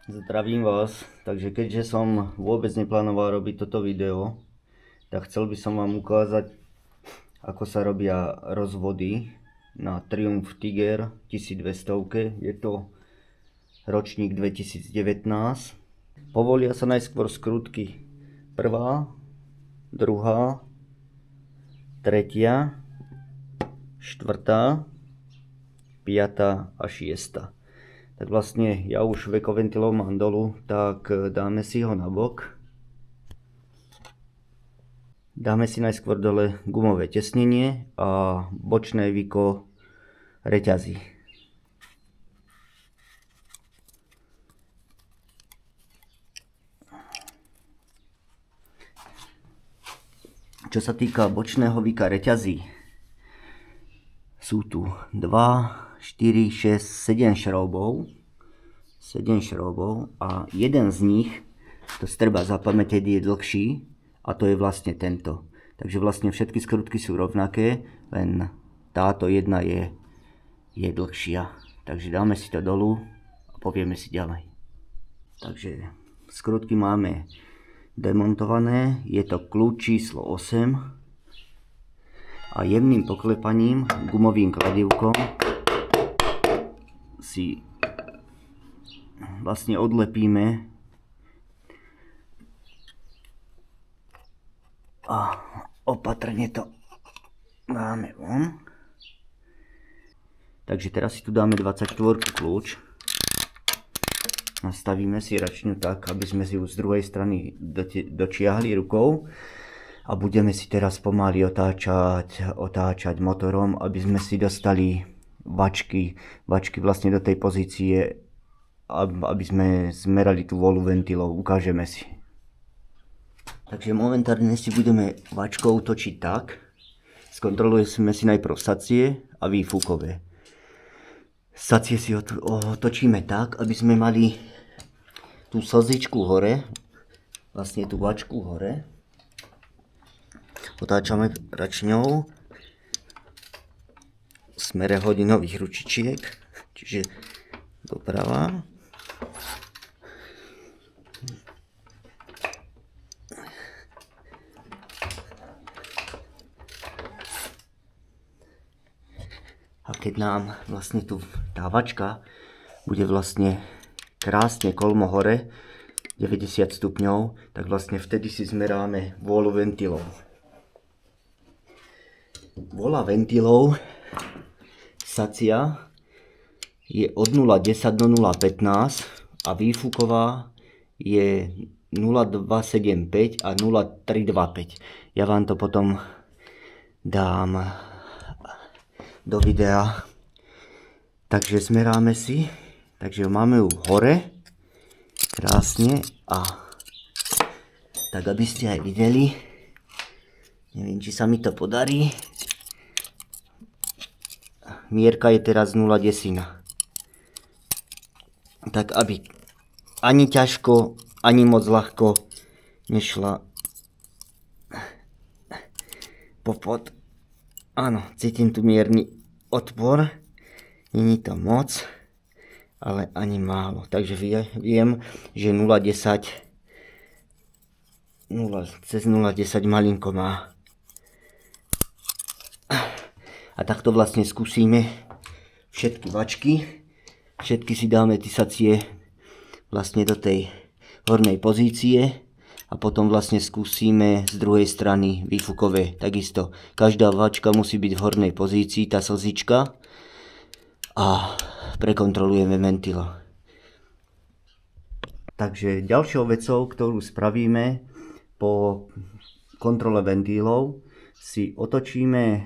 Zdravím vás, takže keďže som vôbec neplánoval robiť toto video, tak chcel by som vám ukázať, ako sa robia rozvody na Triumph Tiger 1200. Je to ročník 2019. Povolia sa najskôr skrutky prvá, druhá, tretia, štvrtá, piatá a šiesta. Tak vlastne ja už vekoventilov mám dolu, tak dáme si ho na bok. Dáme si najskôr dole gumové tesnenie a bočné viko reťazí. Čo sa týka bočného vika reťazí, sú tu 2, 4, 6, 7 šroubov. 7 šroubov a jeden z nich, to si treba zapamätať, je dlhší a to je vlastne tento. Takže vlastne všetky skrutky sú rovnaké, len táto jedna je dlhšia. Takže dáme si to dolu a povieme si ďalej. Takže skrutky máme demontované, je to kľúč číslo 8 a jemným poklepaním gumovým kladívkom si vlastne odlepíme a opatrne to dáme von. Takže teraz si tu dáme 24 kľúč. Nastavíme si račňu tak, aby sme si ju z druhej strany dočiahli rukou. A budeme si teraz pomaly otáčať motorom, aby sme si dostali vačky vlastne do tej pozície, aby sme zmerali tú vôľu ventilov. Ukážeme si. Takže momentálne si budeme vačkou točiť tak. Skontrolujeme si najprv sacie a výfukové. Sacie si otočíme tak, aby sme mali tú slzičku hore, vlastne tú vačku hore. Otáčame račňou v smere hodinových ručičiek, čiže doprava. A keď nám vlastne tu tá vačka bude vlastne krásne kolmo hore, 90 stupňov, tak vlastne vtedy si zmeráme vôľu ventilov. Vôľa ventilov sacia je od 0,10 do 0,15 a výfuková je 0,275 a 0,325. Ja vám to potom dám do videa. Takže zmeráme si. Takže máme ju hore. Krásne. A tak aby ste aj videli. Neviem, či sa mi to podarí. Mierka je teraz 0,10. Tak aby ani ťažko, ani moc ľahko nešla popod. Áno, cítim tu mierny odpor. Není to moc, ale ani málo. Takže viem, že 0,10 cez 0,10 malinko má. A takto vlastne skúsime všetky vačky. Všetky si dáme tisacie vlastne do tej hornej pozície. A potom vlastne skúsime z druhej strany výfukové. Takisto každá vačka musí byť v hornej pozícii, tá slzička. A prekontrolujeme ventilo. Takže ďalšou vecou, ktorú spravíme po kontrole ventilov, si otočíme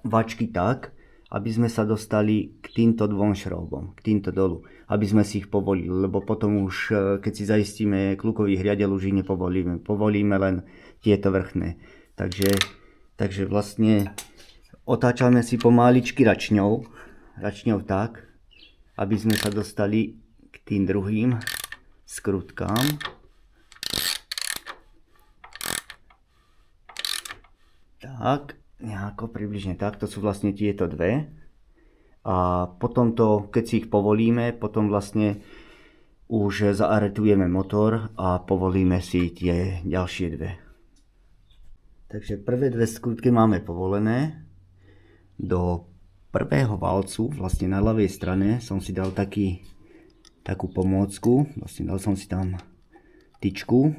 vačky tak, aby sme sa dostali k týmto dvom šroubom, k týmto dolu, aby sme si ich povolili, lebo potom už, keď si zaistíme kľukový hriadel, už ich nepovolíme. Povolíme len tieto vrchné. Takže vlastne otáčame si pomáličky račňou tak, aby sme sa dostali k tým druhým skrutkám. Tak, nejako približne tak, to sú vlastne tieto dve. A potom to, keď si ich povolíme, potom vlastne už zaaretujeme motor a povolíme si tie ďalšie dve. Takže prvé dve skrutky máme povolené. Do prvého valcu, vlastne na ľavej strane, som si dal takú pomôcku. Vlastne dal som si tam tyčku,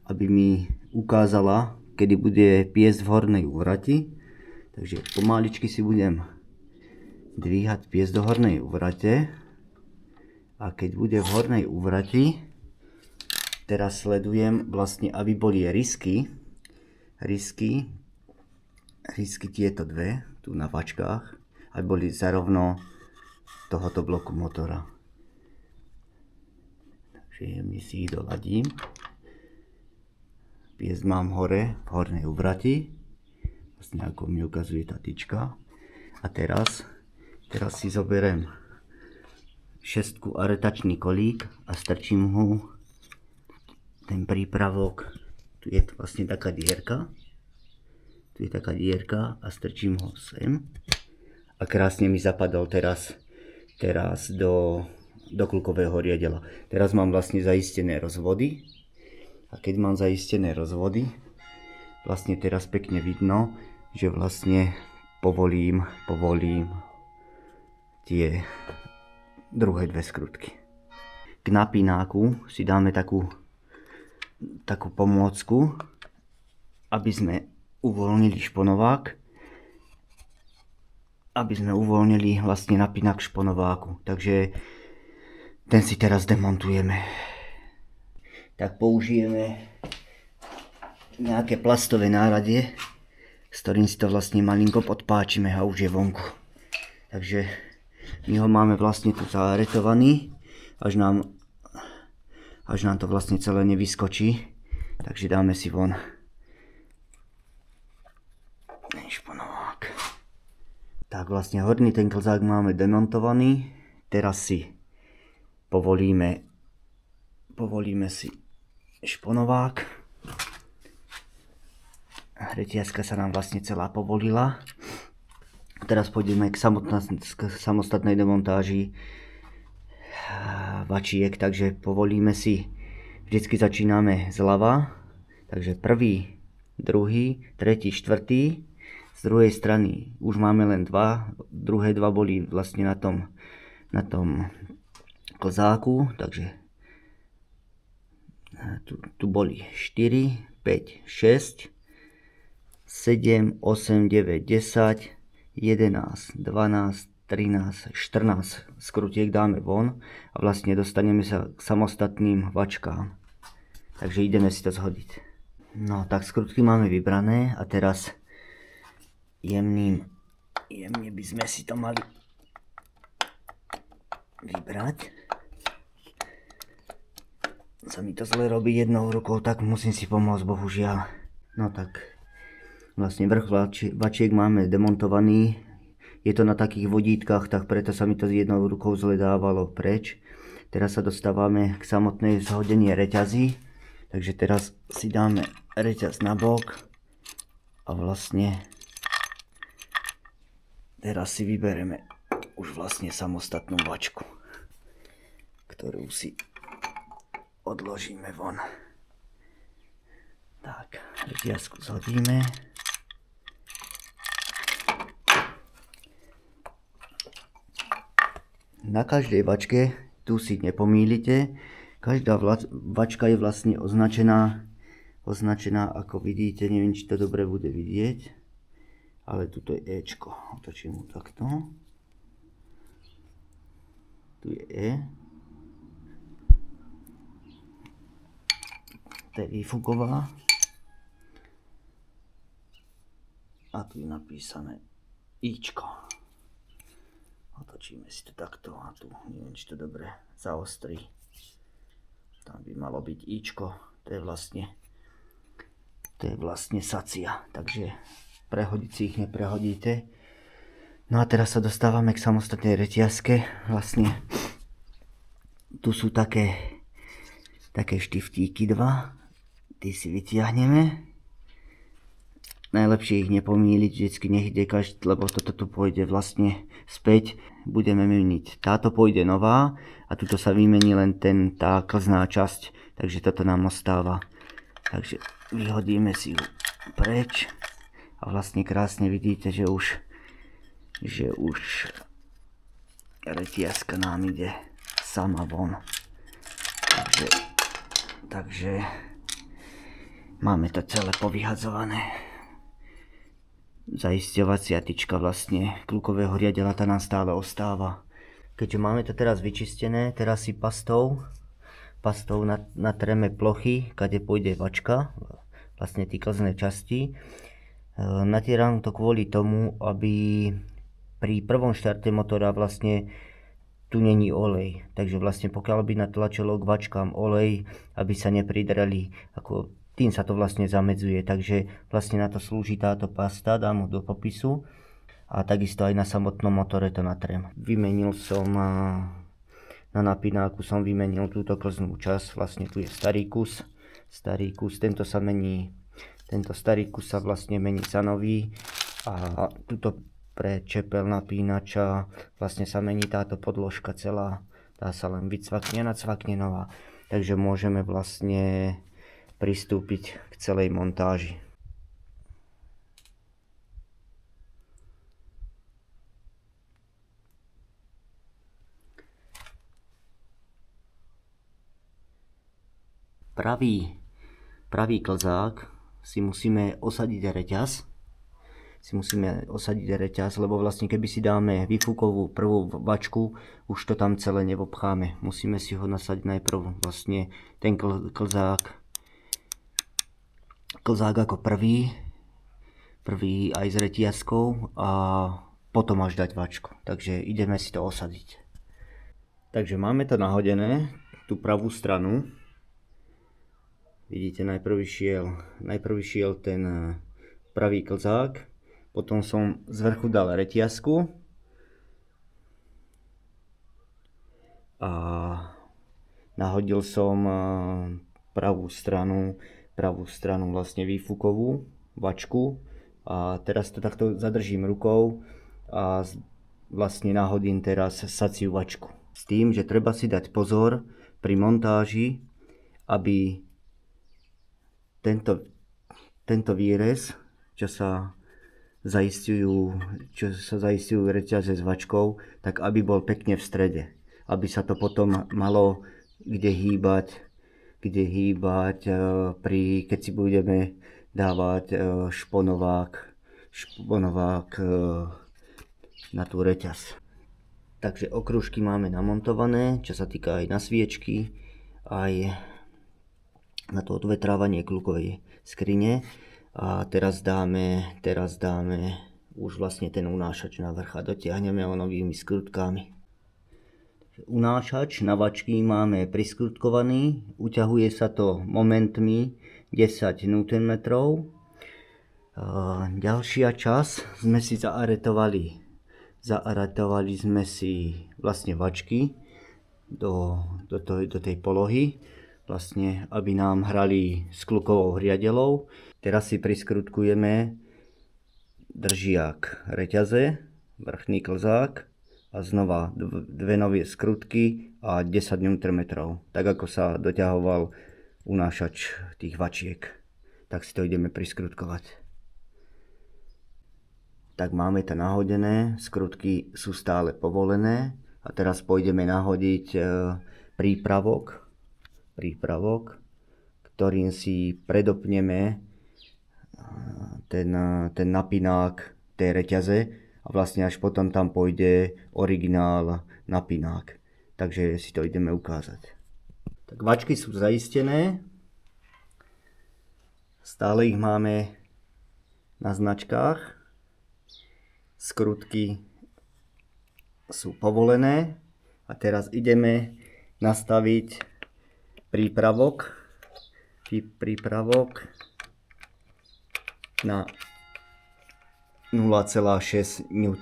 aby mi ukázala, kedy bude piesť v hornej úvrati. Takže pomaličky si budem dvíhať piesť do hornej úvrate. A keď bude v hornej úvrati, teraz sledujem vlastne, aby boli risky tieto dve, tu na vačkách, aby boli zarovno tohoto bloku motora. Takže jemne si ich doladím. Piesť mám hore, v hornej úvrati, vlastne ako mi ukazuje tá tyčka. A teraz si zoberiem šestku aretačný kolík a strčím ho ten prípravok. Tu je vlastne taká dierka. Tu je taká dierka a strčím ho sem. A krásne mi zapadol teraz do klukového riadela. Teraz mám vlastne zaistené rozvody. A keď mám zaistené rozvody, vlastne teraz pekne vidno, že vlastne povolím tie druhé dve skrutky. K napínáku si dáme takú pomôcku, aby sme uvoľnili šponovák, aby sme uvoľnili vlastne napínák šponováku. Takže ten si teraz demontujeme. Tak použijeme nejaké plastové náradie, s ktorým si to vlastne malinko podpáčime a už je vonku. Takže my ho máme vlastne tu zaaretovaný, až nám to vlastne celé nevyskočí. Takže dáme si von ten šponovák. Tak vlastne horný ten klzák máme demontovaný. Teraz si povolíme si šponovák. Reťazka sa nám vlastne celá povolila. Teraz pôjdeme k samostatnej demontáži vačiek, takže povolíme si, vždycky začíname zľava, takže prvý, druhý, tretí, štvrtý, z druhej strany už máme len dva, druhé dva boli vlastne na tom klzáku, takže tu boli 4, 5, 6, 7, 8, 9, 10, 11, 12, 13, 14 skrutiek dáme von a vlastne dostaneme sa k samostatným vačkám. Takže ideme si to zhodiť. No tak skrutky máme vybrané a teraz jemne by sme si to mali vybrať. Sa mi to zle robí jednou rukou, tak musím si pomôcť, bohužiaľ. No tak vlastne vrch vačiek máme demontovaný. Je to na takých vodítkach, tak preto sa mi to s jednou rukou zle dávalo preč. Teraz sa dostávame k samotnej zhodenie reťazí. Takže teraz si dáme reťaz na bok a vlastne teraz si vybereme už vlastne samostatnú vačku, ktorú si odložíme von. Tak, reťazku zhodíme. Na každej vačke, tu si nepomýlite, každá vačka je vlastne označená, ako vidíte, neviem, či to dobre bude vidieť, ale tuto je Ečko, otočím mu takto, tu je E, to je výfuková a tu je napísané Ičko. Otočíme si to takto a tu neviem, či to dobre zaostrí. Tam by malo byť Ičko, to je vlastne sacia, takže prehodiť si ich neprehodíte. No a teraz sa dostávame k samostatnej reťazke. Vlastne tu sú také štiftíky dva, ty si vytiahneme najlepšie ich nepomýliť, vždycky nech ide každý, lebo toto tu pôjde vlastne späť, budeme meniť. Táto pôjde nová a tuto sa vymení len tá klzná časť, takže toto nám ostáva. Takže vyhodíme si ju preč a vlastne krásne vidíte, že už retiazka nám ide sama von. Takže máme to celé povyhadzované. Zaisťovacia tyčka vlastne klukového riadela tá nám stále ostáva. Keďže máme to teraz vyčistené, teraz si pastou natreme plochy, kade pôjde vačka, vlastne tí klzné časti. Natieram to kvôli tomu, aby pri prvom štarte motora vlastne tu není olej, takže vlastne pokiaľ by natlačilo k vačkám olej, aby sa nepridrali, ako tým sa to vlastne zamedzuje, takže vlastne na to slúži táto pasta, dám ho do popisu a takisto aj na samotnom motore to natrem. Vymenil som na napináku vymenil túto klznú časť, vlastne tu je starý kus, tento starý kus sa vlastne mení za nový a tuto pre čepel napínača vlastne sa mení táto podložka celá, dá sa len vycvakne, nacvakne nová, takže môžeme vlastne pristúpiť k celej montáži. Pravý klzák si musíme osadiť reťaz, lebo vlastne keby si dáme výfukovú prvú vačku, už to tam celé nevobcháme. Musíme si ho nasadiť najprv vlastne ten klzák ako prvý aj s reťazkou a potom až dať vačku. Takže ideme si to osadiť. Takže máme to nahodené, tú pravú stranu. Vidíte, najprv išiel ten pravý klzák, potom som z vrchu dal reťazku a nahodil som pravú stranu vlastne výfukovú vačku a teraz to takto zadržím rukou a vlastne nahodím teraz saciu vačku. S tým, že treba si dať pozor pri montáži, aby tento výrez, čo sa zaistujú reťaze s vačkou, tak aby bol pekne v strede. Aby sa to potom malo kde hýbať, keď si budeme dávať šponovák na tú reťaz. Takže okružky máme namontované, čo sa týka aj na sviečky, aj na to odvetrávanie klukovej skrine. A teraz dáme už vlastne ten unášač na vrch a dotiahneme ho novými skrutkami. Unášač na vačky máme priskrutkovaný, uťahuje sa to momentmi 10 Nm. Ďalšia časť sme si zaaretovali sme si vlastne vačky do tej polohy, vlastne aby nám hrali s klukovou hriadelou. Teraz si priskrutkujeme držiak reťaze, vrchný klzák a znova dve nové skrutky a 10 Nm, tak ako sa doťahoval unášač tých vačiek. Tak si to ideme priskrutkovať. Tak máme to nahodené, skrutky sú stále povolené a teraz pôjdeme nahodiť prípravok, ktorým si predopneme ten napínák tej reťaze a vlastne až potom tam pôjde originál napínák. Takže si to ideme ukázať. Tak vačky sú zaistené. Stále ich máme na značkách. Skrutky sú povolené. A teraz ideme nastaviť prípravok na 0,6 N.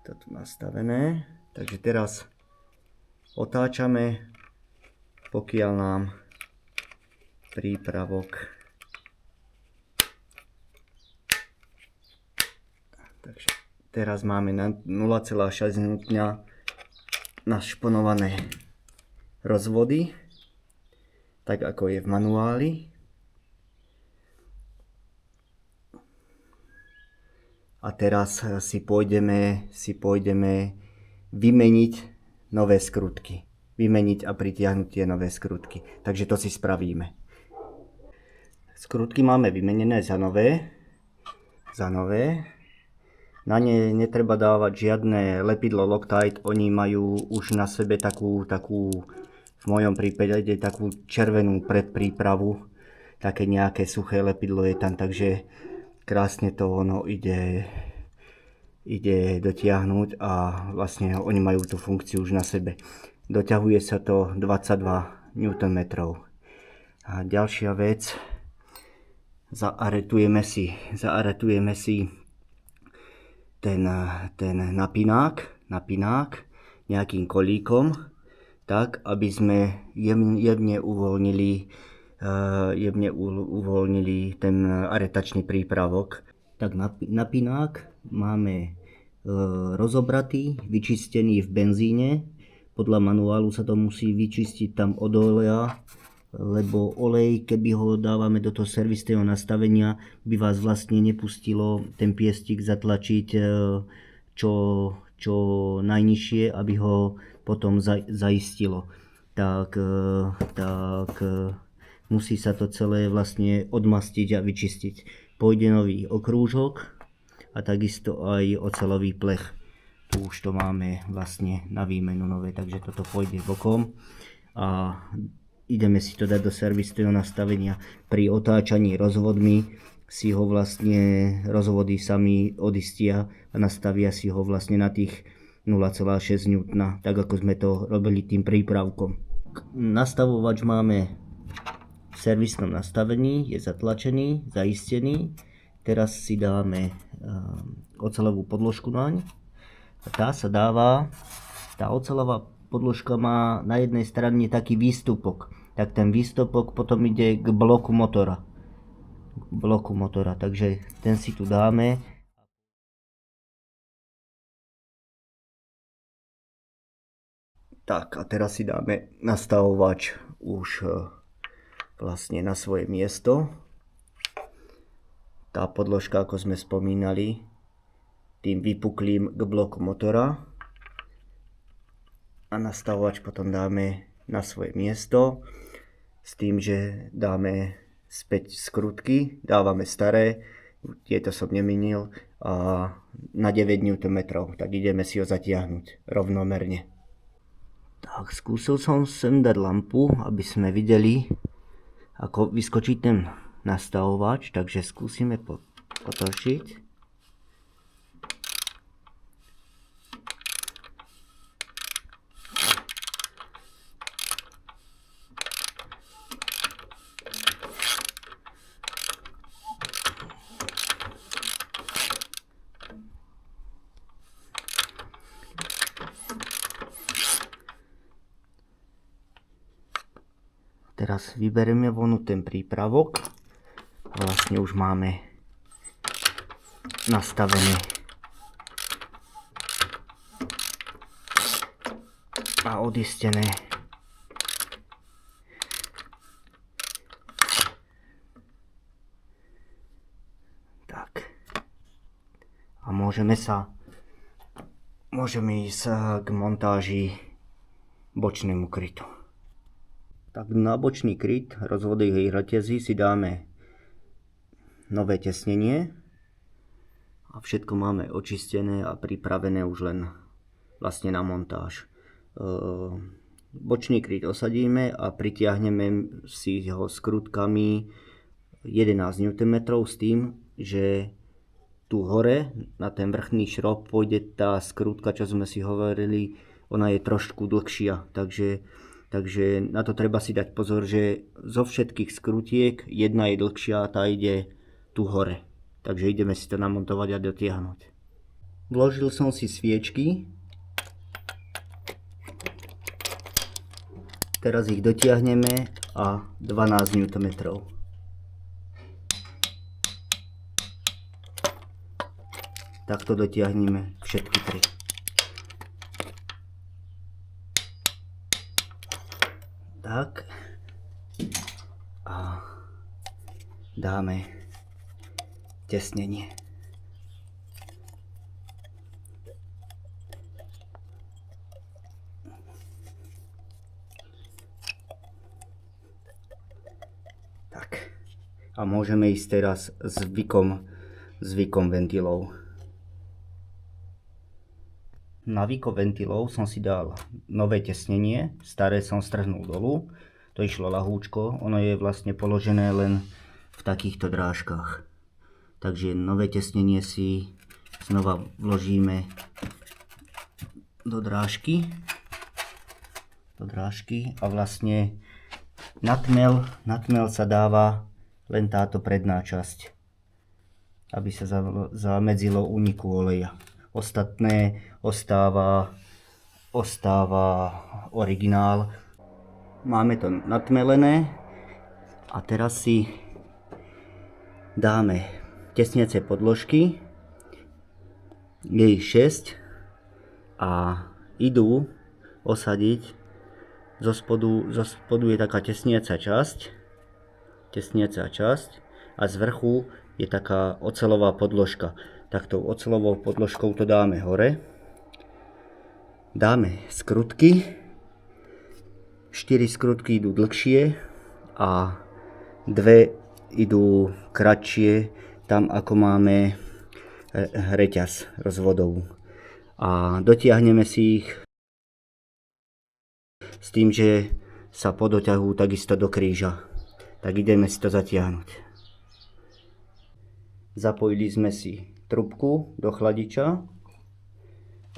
To tu nastavené. Takže teraz otáčame, pokiaľ nám prípravok Teraz máme na 0,6 N našponované rozvody, tak ako je v manuáli. A teraz si pôjdeme vymeniť nové skrutky. Vymeniť a pritiahnuť tie nové skrutky. Takže to si spravíme. Skrutky máme vymenené za nové. Na ne netreba dávať žiadne lepidlo Loctite. Oni majú už na sebe takú v mojom prípade takú červenú predprípravu. Také nejaké suché lepidlo je tam, takže krásne to ono ide dotiahnuť a vlastne oni majú tú funkciu už na sebe. Doťahuje sa to 22 Nm. A ďalšia vec, zaaretujeme si ten napínák nejakým kolíkom, tak aby sme jemne uvoľnili ten aretačný prípravok. Tak napínák máme rozobratý, vyčistený v benzíne. Podľa manuálu sa to musí vyčistiť tam od oleja, lebo olej, keby ho dávame do toho servisného nastavenia, by vás vlastne nepustilo ten piestik zatlačiť čo najnižšie, aby ho potom zaistilo. Tak musí sa to celé vlastne odmastiť a vyčistiť. Pôjde nový okrúžok a takisto aj oceľový plech. Tu už to máme vlastne na výmenu nové, takže toto pôjde bokom a ideme si to dať do servisného nastavenia. Pri otáčaní rozvodmi si ho vlastne rozvody sami odistia a nastavia si ho vlastne na tých 0,6 N, tak ako sme to robili tým prípravkom. Nastavovač máme v servisnom nastavení, je zatlačený, zaistený. Teraz si dáme oceľovú podložku naň. Tá oceľová podložka má na jednej strane taký výstupok. Tak ten výstupok potom ide k bloku motora. Takže ten si tu dáme. Tak a teraz si dáme nastavovač už vlastne na svoje miesto. Tá podložka, ako sme spomínali, tým vypuklým k bloku motora. A nastavovač potom dáme na svoje miesto. S tým, že dáme späť skrutky, dávame staré, tieto som nemenil, a na 9 Nm, tak ideme si ho zatiahnuť rovnomerne. Tak skúsil som sem dať lampu, aby sme videli, ako vyskočí ten nastavovač, takže skúsime potočiť. Teraz vyberieme vonu ten prípravok. Vlastne už máme nastavené a odistené. Tak. A môžeme ísť k montáži bočnému krytu. Tak na bočný kryt rozvodovej reťazy si dáme nové tesnenie a všetko máme očistené a pripravené už len vlastne na montáž. Bočný kryt osadíme a pritiahneme si ho skrutkami 11 Nm s tým, že tu hore na ten vrchný šrob pôjde tá skrutka, čo sme si hovorili, ona je trošku dlhšia, takže na to treba si dať pozor, že zo všetkých skrutiek jedna je dlhšia a tá ide tu hore. Takže ideme si to namontovať a dotiahnuť. Vložil som si sviečky. Teraz ich dotiahneme a 12 Nm. Takto dotiahneme všetky 3. Tak. A dáme tesnenie. Tak. A môžeme ísť teraz zvykom ventilov. Na výkon ventilov som si dal nové tesnenie, staré som strhnul dolu. To išlo ľahúčko, ono je vlastne položené len v takýchto drážkach. Takže nové tesnenie si znova vložíme do drážky. A vlastne na tmel sa dáva len táto predná časť, aby sa zamedzilo úniku oleja. Ostatné ostáva originál. Máme to natmelené a teraz si dáme tesniace podložky. Je ich 6 a idú osadiť. Zo spodu je taká tesniaca časť a z vrchu je taká oceľová podložka. Tak tou oceľovou podložkou to dáme hore. Dáme skrutky. 4 skrutky idú dlhšie a 2 idú kratšie, tam ako máme reťaz rozvodovú. A dotiahneme si ich s tým, že sa podoťahujú takisto do kríža. Tak ideme si to zatiahnuť. Zapojili sme si trubku do chladiča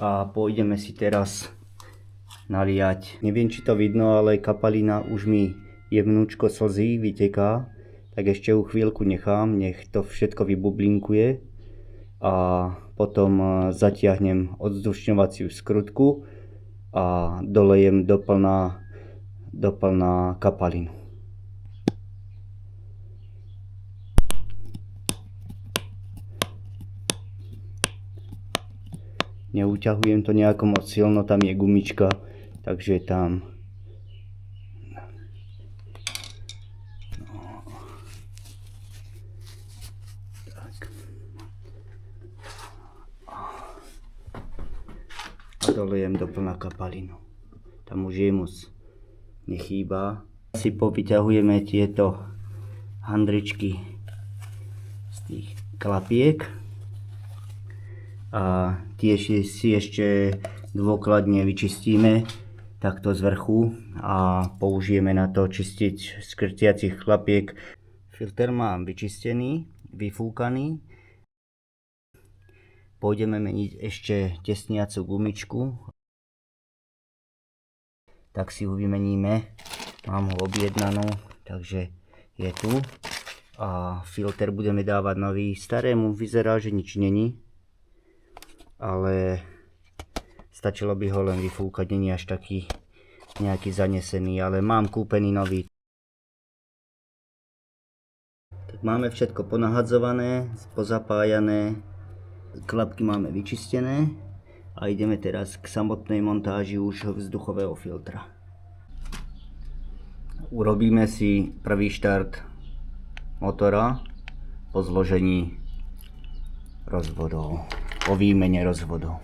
a pôjdeme si teraz naliať. Neviem, či to vidno, ale kapalina už mi jemnúčko slzí, vyteká. Tak ešte chvíľku nechám, nech to všetko vybublinkuje a potom zatiahnem odzdušňovaciu skrutku a dolejem doplná kapalinu. Neuťahujem to nejako moc silno, tam je gumička, takže tam tak. A dolejem doplná kapalinu. Tam už je moc nechýba. Si povyťahujeme tieto handričky z tých klapiek. A tiež si ešte dôkladne vyčistíme takto z vrchu a použijeme na to čistiť skrtiacich chlapiek. Filter mám vyčistený, vyfúkaný. Pôjdeme meniť ešte tesniacu gumičku. Tak si ju vymeníme. Mám ho objednanú, takže je tu. A filter budeme dávať nový. Starému vyzerá, že nič není, ale stačilo by ho len vyfúkať, není až taký nejaký zanesený, ale mám kúpený nový. Tak máme všetko ponahadzované, pozapájané, klapky máme vyčistené a ideme teraz k samotnej montáži už vzduchového filtra. Urobíme si prvý štart motora po zložení rozvodov. O výmene rozvodov.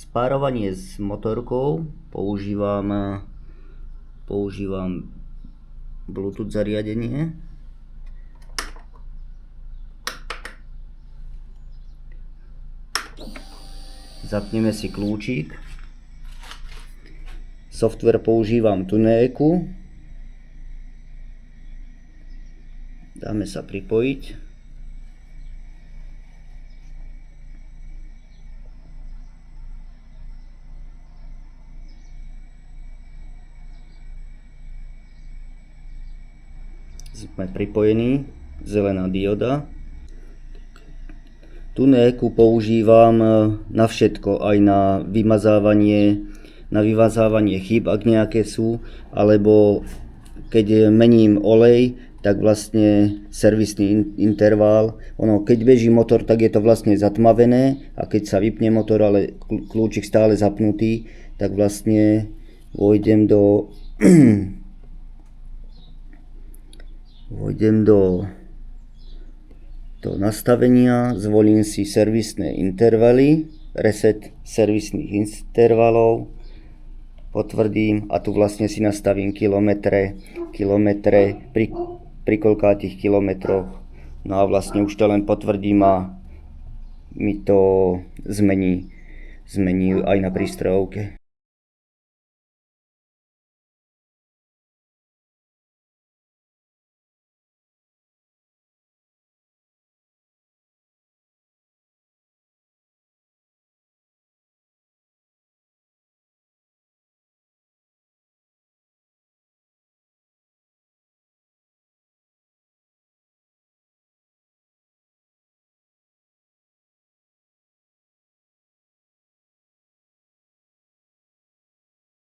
spárovanie s motorkou používam Bluetooth zariadenie. Zapneme si kľúčik. Software používam Tuneku. Dáme sa pripojiť. Sme pripojení, zelená dioda. Tuneku používam na všetko, aj na vymazávanie chýb, ak nejaké sú, alebo keď mením olej, tak vlastne servisný interval. Keď beží motor, tak je to vlastne zatmavené, a keď sa vypne motor, ale kľúčik stále zapnutý, tak vlastne vojdem do nastavenia, zvolím si servisné intervaly, reset servisných intervalov, potvrdím a tu vlastne si nastavím kilometre pri koľkátich kilometroch. No a vlastne už to len potvrdím a mi to zmení aj na prístrojovke.